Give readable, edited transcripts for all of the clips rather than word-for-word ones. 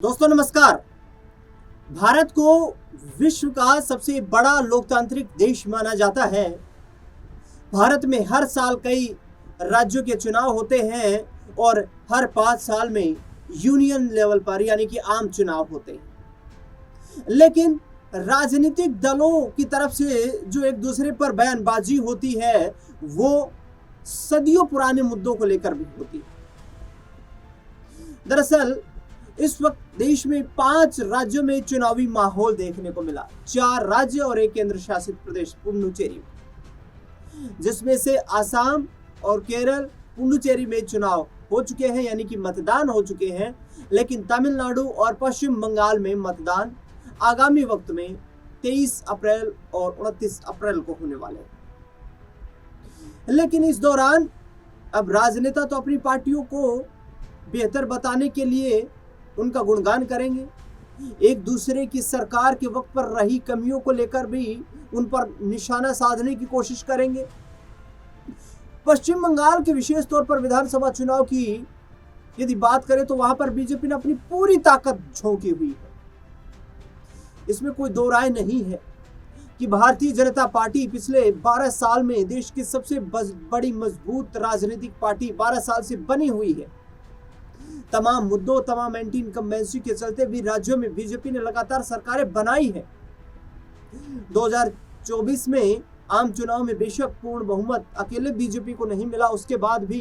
दोस्तों नमस्कार। भारत को विश्व का सबसे बड़ा लोकतांत्रिक देश माना जाता है। भारत में हर साल कई राज्यों के चुनाव होते हैं और हर 5 साल में यूनियन लेवल पर यानी कि आम चुनाव होते हैं। लेकिन राजनीतिक दलों की तरफ से जो एक दूसरे पर बयानबाजी होती है वो सदियों पुराने मुद्दों को लेकर भी होती है। दरअसल इस वक्त देश में 5 राज्यों में चुनावी माहौल देखने को मिला। 4 राज्य और एक केंद्र शासित प्रदेश पुडुचेरी, जिसमें से आसाम और केरल पुडुचेरी में चुनाव हो चुके हैं यानी कि मतदान हो चुके हैं। लेकिन तमिलनाडु और पश्चिम बंगाल में मतदान आगामी वक्त में 23 अप्रैल और 29 अप्रैल को होने वाले हैं। लेकिन इस दौरान अब राजनेता तो अपनी पार्टियों को बेहतर बताने के लिए उनका गुणगान करेंगे, एक दूसरे की सरकार के वक्त पर रही कमियों को लेकर भी उन पर निशाना साधने की कोशिश करेंगे। पश्चिम बंगाल के विशेष तौर पर विधानसभा चुनाव की यदि बात करें तो वहां पर बीजेपी ने अपनी पूरी ताकत झोंकी हुई है। इसमें कोई दो राय नहीं है कि भारतीय जनता पार्टी पिछले 12 साल में देश की सबसे बड़ी मजबूत राजनीतिक पार्टी 12 साल से बनी हुई है। तमाम मुद्दों, तमाम एंटी इनकम्बेंसी के चलते भी राज्यों में बीजेपी ने लगातार सरकारें बनाई है। 2024 में आम चुनाव में बेशक पूर्ण बहुमत अकेले बीजेपी को नहीं मिला, उसके बाद भी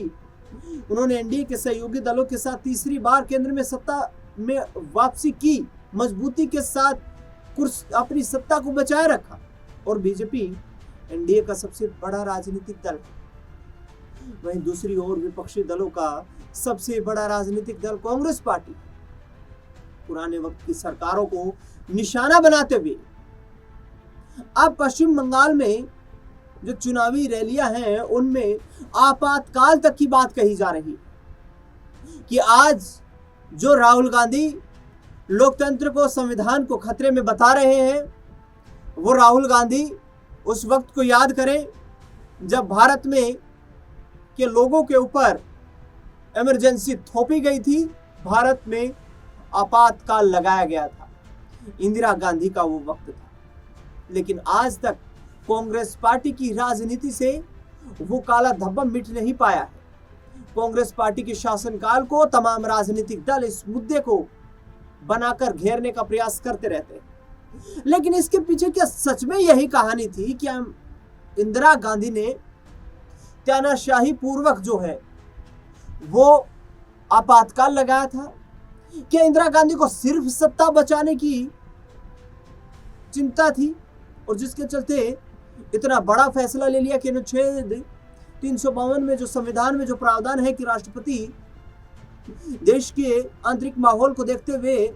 उन्होंने एनडीए के सहयोगी दलों के साथ तीसरी बार केंद्र में सत्ता में वापसी की, मजबूती के साथ अपनी सत्ता को बचाए रखा और बीजेपी एनडीए का सबसे बड़ा राजनीतिक दल है। वहीं दूसरी ओर विपक्षी दलों का सबसे बड़ा राजनीतिक दल कांग्रेस पार्टी पुराने वक्त की सरकारों को निशाना बनाते हुए अब पश्चिम बंगाल में जो चुनावी रैलियां हैं उनमें आपातकाल तक की बात कही जा रही है कि आज जो राहुल गांधी लोकतंत्र को, संविधान को खतरे में बता रहे हैं, वो राहुल गांधी उस वक्त को याद करें जब भारत में के लोगों के ऊपर इमरजेंसी थोपी गई थी, भारत में आपातकाल लगाया गया था। इंदिरा गांधी का वो वक्त था। लेकिन आज तक कांग्रेस पार्टी की राजनीति से वो काला धब्बा मिट नहीं पाया है। कांग्रेस पार्टी के शासनकाल को तमाम राजनीतिक दल इस मुद्दे को बनाकर घेरने का प्रयास करते रहते हैं। लेकिन इसके पीछे क्या सच में यही कहानी थी? क्या इंदिरा गांधी ने तानाशाही पूर्वक जो है वो आपातकाल लगाया था? क्या इंदिरा गांधी को सिर्फ सत्ता बचाने की चिंता थी और जिसके चलते इतना बड़ा फैसला ले लिया कि अनुच्छेद 352 में जो संविधान में जो प्रावधान है कि राष्ट्रपति देश के आंतरिक माहौल को देखते हुए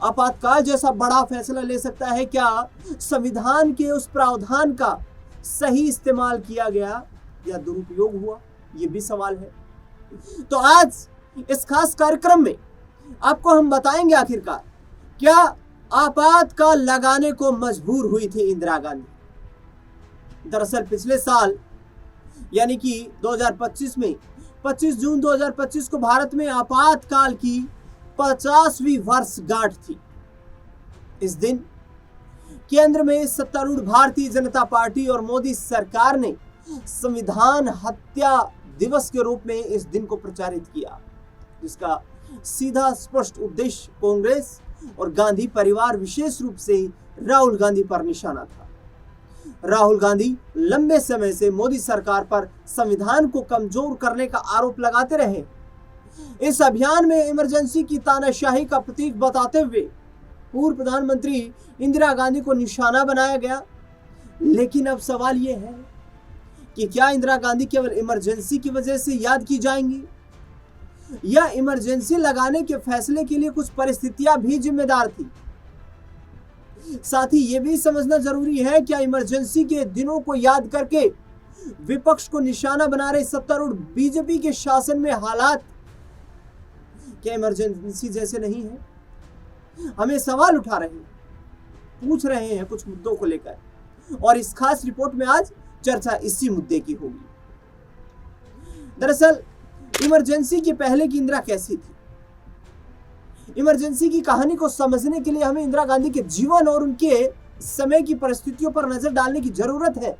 आपातकाल जैसा बड़ा फैसला ले सकता है, क्या संविधान के उस प्रावधान का सही इस्तेमाल किया गया या दुरुपयोग हुआ? ये भी सवाल है। तो आज इस खास कार्यक्रम में आपको हम बताएंगे आखिरकार क्या आपातकाल लगाने को मजबूर हुई थी इंदिरा गांधी। दरअसल पिछले साल यानी कि 2025 में 25 जून 2025 को भारत में आपातकाल की 50वीं वर्षगांठ थी। इस दिन केंद्र में सत्तारूढ़ भारतीय जनता पार्टी और मोदी सरकार ने संविधान हत्या दिवस के रूप में इस दिन को प्रचारित किया, जिसका सीधा स्पष्ट उद्देश्य कांग्रेस और गांधी परिवार, विशेष रूप से राहुल गांधी पर निशाना था। राहुल गांधी लंबे समय से मोदी सरकार पर संविधान को कमजोर करने का आरोप लगाते रहे। इस अभियान में इमरजेंसी की तानाशाही का प्रतीक बताते हुए पूर्व प्रधानमंत्री इंदिरा गांधी को निशाना बनाया गया। लेकिन अब सवाल यह है कि क्या इंदिरा गांधी केवल इमरजेंसी की वजह से याद की जाएंगी या इमरजेंसी लगाने के फैसले के लिए कुछ परिस्थितियां भी जिम्मेदार थी? साथ ही यह भी समझना जरूरी है क्या इमरजेंसी के दिनों को याद करके विपक्ष को निशाना बना रहे सत्तारूढ़ बीजेपी के शासन में हालात क्या इमरजेंसी जैसे नहीं है? हमें सवाल उठा रहे हैं, पूछ रहे हैं कुछ मुद्दों को लेकर और इस खास रिपोर्ट में आज चर्चा इसी मुद्दे की होगी। दरअसल इमरजेंसी के पहले की इंदिरा कैसी थी? इमरजेंसी की कहानी को समझने के लिए हमें इंदिरा गांधी के जीवन और उनके समय की परिस्थितियों पर नजर डालने की जरूरत है।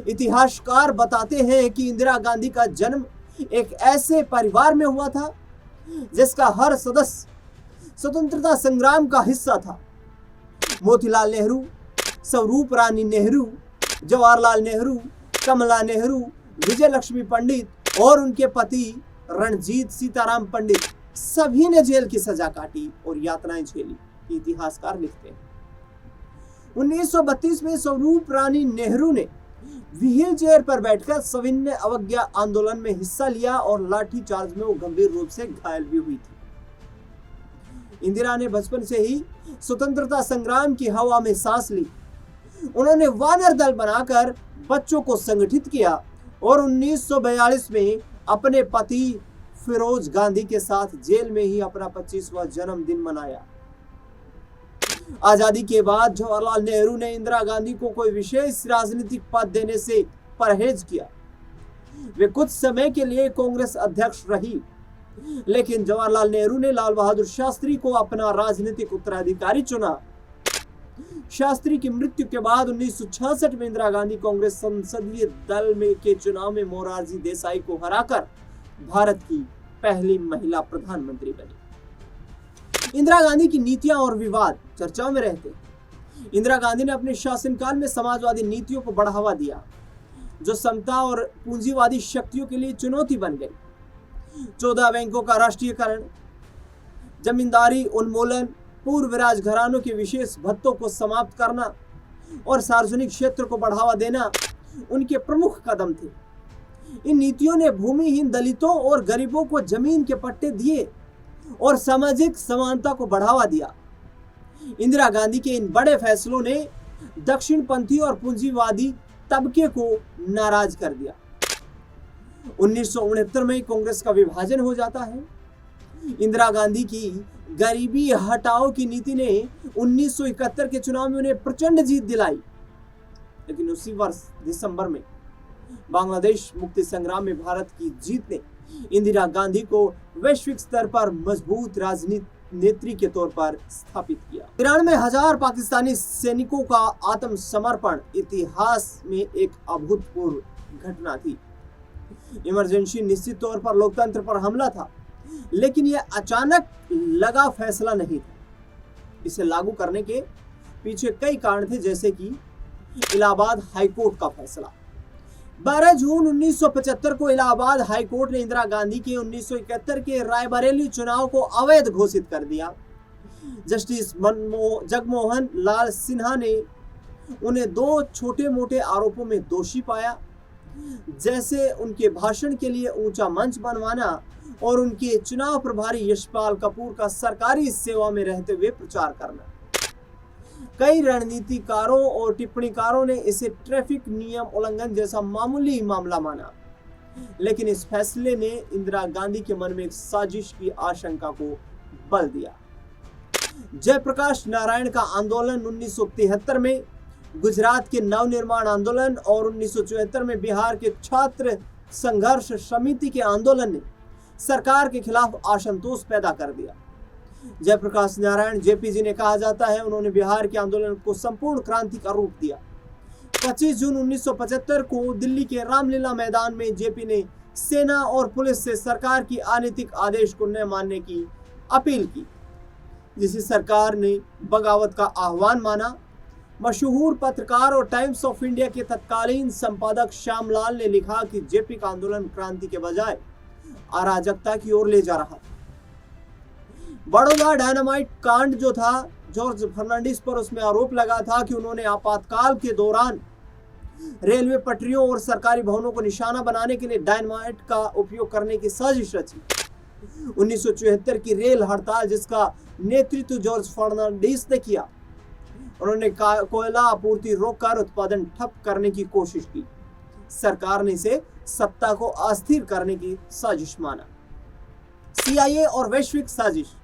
इतिहासकार बताते हैं कि इंदिरा गांधी का जन्म एक ऐसे परिवार में हुआ था जिसका हर सदस्य स्वतंत्रता संग्राम का हिस्सा था। मोतीलाल नेहरू, स्वरूप रानी नेहरू, जवाहरलाल नेहरू, कमला नेहरू, विजय लक्ष्मी पंडित और उनके पति रणजीत सीताराम पंडित सभी ने जेल की सजा काटी और यातनाएं झेली, इतिहासकार लिखते हैं। 1932 में स्वरूप रानी नेहरू ने व्हील चेयर पर बैठकर सविनय अवज्ञा आंदोलन में हिस्सा लिया और लाठी चार्ज में वो गंभीर रूप से घायल भी हुई थी। इंदिरा ने बचपन से ही स्वतंत्रता संग्राम की हवा में सांस ली। उन्होंने वानर दल बनाकर बच्चों को संगठित किया और 1942 में अपने पति फिरोज गांधी के साथ जेल में ही अपना 25वां जन्मदिन मनाया। आजादी के बाद जवाहरलाल नेहरू ने इंदिरा गांधी को कोई विशेष राजनीतिक पद देने से परहेज किया। वे कुछ समय के लिए कांग्रेस अध्यक्ष रही, लेकिन जवाहरलाल नेहरू ने लाल बहादुर शास्त्री को अपना राजनीतिक उत्तराधिकारी चुना। शास्त्री की मृत्यु के बाद 1966 में इंदिरा गांधी कांग्रेस संसदीय दल में के चुनाव में मोरारजी देसाई को हराकर भारत की पहली महिला प्रधानमंत्री बनी। इंदिरा गांधी की नीतियां और विवाद चर्चाओं में रहते। इंदिरा गांधी ने अपने शासनकाल में समाजवादी नीतियों को बढ़ावा दिया, जो समता और पूंजीवादी शक्तियों के लिए चुनौती बन गई। 14 बैंकों का राष्ट्रीयकरण, जमींदारी उन्मूलन, पूर्व राजघरानों के विशेष भत्तों को समाप्त करना और सार्वजनिक क्षेत्र को बढ़ावा देना उनके प्रमुख कदम थे। इन नीतियों ने भूमिहीन दलितों और गरीबों को जमीन के पट्टे दिए और सामाजिक समानता को बढ़ावा दिया। इंदिरा गांधी के इन बड़े फैसलों ने दक्षिणपंथी और पूंजीवादी तबके को नाराज कर दिया। 1969 में कांग्रेस का विभाजन हो जाता है। इंदिरा गांधी की गरीबी हटाओ की नीति ने 1971 के चुनाव में उन्हें प्रचंड जीत दिलाई, लेकिन उसी वर्ष दिसंबर में बांग्लादेश मुक्ति संग्राम में भारत की जीत ने इंदिरा गांधी को वैश्विक स्तर पर मजबूत राजनीतिक नेत्री के तौर पर स्थापित किया। 93,000 पाकिस्तानी सैनिकों का आत्मसमर्पण इतिहास में एक अभूतपूर्व घटना थी। इमरजेंसी निश्चित तौर पर लोकतंत्र पर हमला था, लेकिन यह अचानक लगा फैसला नहीं था। इसे लागू करने के पीछे कई कारण थे, जैसे कि इलाहाबाद हाईकोर्ट का फैसला। 12 जून 1975 को इलाहाबाद हाईकोर्ट ने इंदिरा गांधी के 1971 के रायबरेली चुनाव को अवैध घोषित कर दिया। जस्टिस जगमोहन लाल सिन्हा ने उन्हें 2 छोटे मोटे आरोपों में दोषी पाया, जैसे उनके भाषण के लिए ऊंचा मंच बनवाना और उनके चुनाव प्रभारी यशपाल कपूर का सरकारी सेवा में रहते हुए प्रचार करना। कई रणनीतिकारों और टिप्पणीकारों ने इसे ट्रैफिक नियम उल्लंघन जैसा मामूली मामला माना, लेकिन इस फैसले ने इंदिरा गांधी के मन में एक साजिश की आशंका को बल दिया। जयप्रकाश नारायण का आंदोलन 1973 में, गुजरात के नवनिर्माण आंदोलन और 1974 में बिहार के छात्र संघर्ष समिति के आंदोलन ने सरकार के खिलाफ असंतोष पैदा कर दिया। जयप्रकाश नारायण जेपीजी ने कहा जाता है, उन्होंने बिहार के आंदोलन को संपूर्ण क्रांति का रूप दिया। 25 जून 1975 को दिल्ली के रामलीला मैदान में जेपी ने सेना और पुलिस से सरकार की अनैतिक आदेश को न मानने की अपील की, जिसे सरकार ने बगावत का आह्वान माना। मशहूर पत्रकार और टाइम्स ऑफ इंडिया के तत्कालीन संपादक श्यामलाल ने लिखा कि जेपी का आंदोलन क्रांति के बजाय अराजकता की ओर ले जा रहा था। बड़ौदा डायनामाइट कांड जो था, जॉर्ज फर्नांडिस पर उसमें आरोप लगा था कि उन्होंने आपातकाल के दौरान रेलवे पटरियों और सरकारी भवनों को निशाना बनाने के लिए डायनामाइट का उपयोग करने की साजिश रची। 1974 की रेल हड़ताल, जिसका नेतृत्व जॉर्ज फर्नांडिस ने किया, उन्होंने कोयला आपूर्ति रोककर उत्पादन ठप करने की कोशिश की। सरकार ने इसे सत्ता को अस्थिर करने की साजिश माना। CIA और वैश्विक साजिश।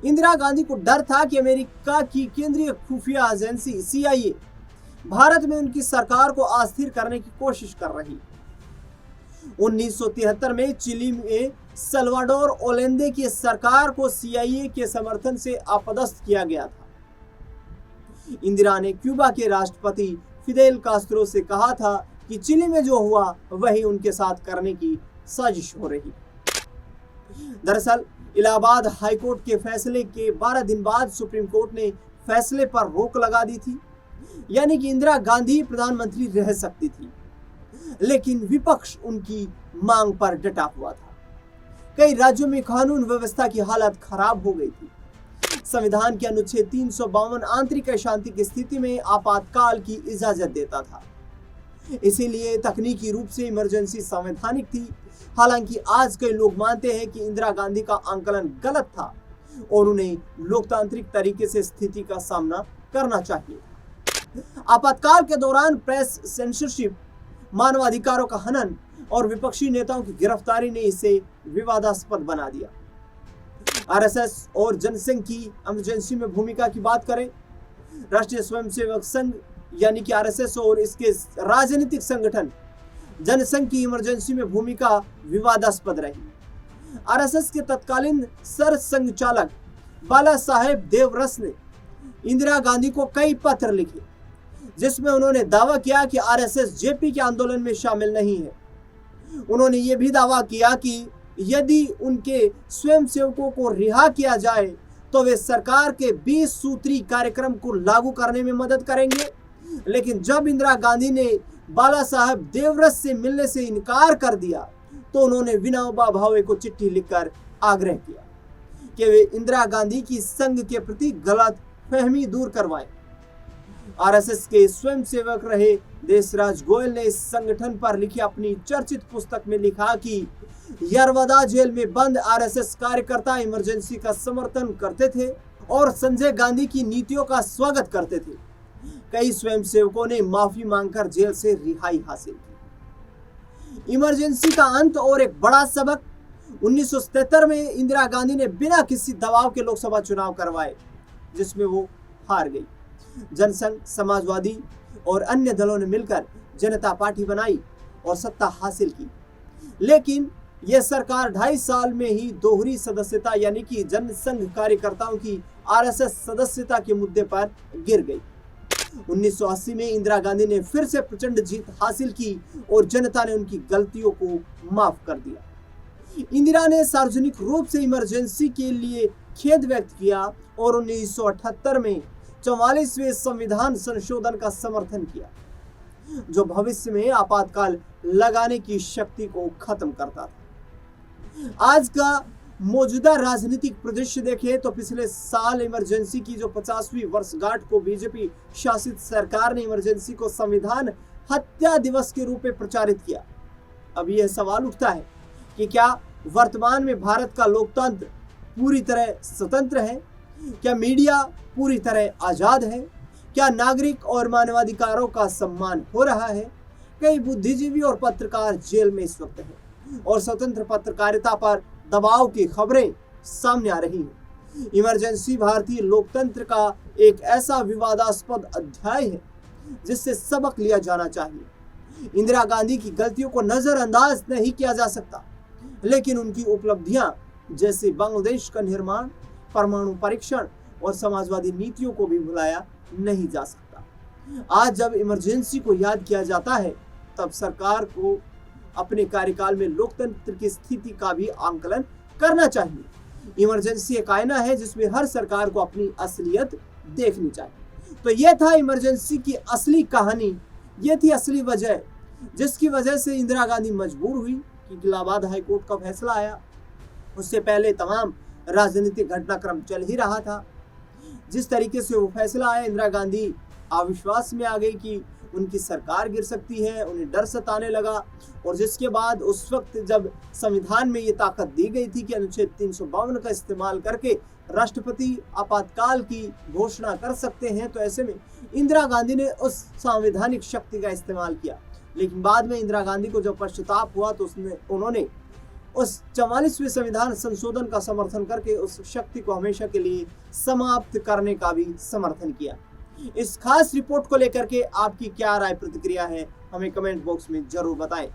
इंदिरा गांधी को डर था कि अमेरिका की केंद्रीय खुफिया एजेंसी CIA भारत में उनकी सरकार को अस्थिर करने की कोशिश कर रही। 1973 में चिली में सल्वाडोर ओलेंदे की सरकार को CIA के समर्थन से अपदस्थ किया गया था। इंदिरा ने क्यूबा के राष्ट्रपति फिदेल कास्त्रो से कहा था कि चिली में जो हुआ वही उनके साथ करने की साजिश हो रही। दरअसल इलाहाबाद हाईकोर्ट के फैसले के 12 दिन बाद सुप्रीम कोर्ट ने फैसले पर रोक लगा दी थी, यानी कि इंदिरा गांधी प्रधानमंत्री रह सकती थी, लेकिन विपक्ष उनकी मांग पर डटा हुआ था। कई राज्यों में कानून व्यवस्था की हालत खराब हो गई थी। संविधान के अनुच्छेद 352 आंतरिक अशांति की स्थिति में आपातकाल की इजाजत देता था, इसीलिए तकनीकी रूप से इमरजेंसी संवैधानिक थी। हालांकि आज कई लोग मानते हैं कि इंदिरा गांधी का आंकलन गलत था और उन्हें लोकतांत्रिक तरीके से स्थिति का सामना करना चाहिए। आपातकाल के दौरान प्रेस सेंसरशिप, मानवाधिकारों का हनन और विपक्षी नेताओं की गिरफ्तारी ने इसे विवादास्पद बना दिया। RSS और जनसंघ की इमरजेंसी में भूमिका की बात करें, राष्ट्रीय स्वयंसेवक संघ यानी कि RSS और इसके राजनीतिक संगठन जनसंघ की इमरजेंसी में भूमिका विवादास्पद रही। RSS के तत्कालीन सर संघचालक बाला साहेब देवरस ने इंदिरा गांधी को कई पत्र लिखे, जिसमें उन्होंने दावा किया कि RSS जेपी के आंदोलन में शामिल नहीं है। उन्होंने ये भी दावा किया कि यदि उनके स्वयंसेवकों को रिहा किया जाए तो वे सरकार के 20 सूत्री कार्यक्रम को लागू करने में मदद करेंगे। लेकिन जब इंदिरा गांधी ने बाला साहब देवरस से मिलने से इनकार कर दिया तो उन्होंने विनोबा भावे को चिट्ठी लिखकर आग्रह किया कि वे इंदिरा गांधी की संघ के प्रति गलत फहमी दूर करवाएं। RSS के स्वयंसेवक रहे देशराज गोयल ने इस संगठन पर लिखी अपनी चर्चित पुस्तक में लिखा कि यरवदा जेल में बंद RSS कार्यकर्ता इमरजेंसी का समर्थन करते थे और संजय गांधी की नीतियों का स्वागत करते थे। कई स्वयंसेवकों ने माफी मांगकर जेल से रिहाई हासिल की। इमरजेंसी का अंत और एक बड़ा सबक, 1977 में इंदिरा गांधी ने बिना किसी दबाव के लोकसभा चुनाव करवाए, जिसमें वो हार गई। जनसंघ, समाजवादी और अन्य दलों ने मिलकर जनता पार्टी बनाई और सत्ता हासिल की, लेकिन यह सरकार 2.5 साल में ही दोहरी सदस्यता यानी कि जनसंघ कार्यकर्ताओं की RSS सदस्यता के मुद्दे पर गिर गई। 1980 में इंदिरा गांधी ने फिर से प्रचंड जीत हासिल की और जनता ने उनकी गलतियों को माफ कर दिया। इंदिरा ने सार्वजनिक रूप से इमरजेंसी के लिए खेद व्यक्त किया और 1978 में 44वें संविधान संशोधन का समर्थन किया, जो भविष्य में आपातकाल लगाने की शक्ति को खत्म करता था। आज का मौजूदा राजनीतिक परिदृश्य देखें तो पिछले साल इमरजेंसी की जो 50वीं वर्षगांठ को बीजेपी शासित सरकार ने इमरजेंसी को संविधान हत्या दिवस के रूप में प्रचारित किया। अब यह सवाल उठता है कि क्या वर्तमान में भारत का लोकतंत्र पूरी तरह स्वतंत्र है? क्या मीडिया पूरी तरह आजाद है? क्या नागरिक और मानवाधिकारों का सम्मान हो रहा है? कई बुद्धिजीवी और पत्रकार जेल में इस वक्त हैं और स्वतंत्र पत्रकारिता पर दबाव की खबरें सामने आ रही हैं। इमरजेंसी भारतीय लोकतंत्र का एक ऐसा विवादास्पद अध्याय है जिससे सबक लिया जाना चाहिए। इंदिरा गांधी की गलतियों को नजरअंदाज नहीं किया जा सकता, लेकिन उनकी उपलब्धियां जैसे बांग्लादेश का निर्माण, परमाणु परीक्षण और समाजवादी नीतियों को भी भुलाया नहीं जा सकता। आज जब इमरजेंसी को याद किया जाता है, तब सरकार को अपने कार्यकाल में लोकतंत्र की स्थिति का भी आंकलन करना चाहिए। इमरजेंसी एक आईना है जिसमें हर सरकार को अपनी असलियत देखनी चाहिए। तो यह था इमरजेंसी की असली कहानी, यह थी असली वजह जिसकी वजह से इंदिरा गांधी मजबूर हुई कि इलाहाबाद हाईकोर्ट का फैसला आया। उससे पहले तमाम राजनीतिक घटनाक्रम चल ही रहा था। जिस तरीके से वो फैसला आया, इंदिरा गांधी अविश्वास में आ गई कि उनकी सरकार गिर सकती है, उन्हें डर सताने लगा। और जिसके बाद उस वक्त जब संविधान में ये ताकत दी गई थी कि अनुच्छेद 352 का इस्तेमाल करके राष्ट्रपति आपातकाल की घोषणा कर सकते हैं, तो ऐसे में इंदिरा गांधी ने उस संवैधानिक शक्ति का इस्तेमाल किया। लेकिन बाद में इंदिरा गांधी को जब पश्चाताप हुआ तो उन्होंने उस 44वें संविधान संशोधन का समर्थन करके उस शक्ति को हमेशा के लिए समाप्त करने का भी समर्थन किया। इस खास रिपोर्ट को लेकर के आपकी क्या राय प्रतिक्रिया है, हमें कमेंट बॉक्स में जरूर बताएं।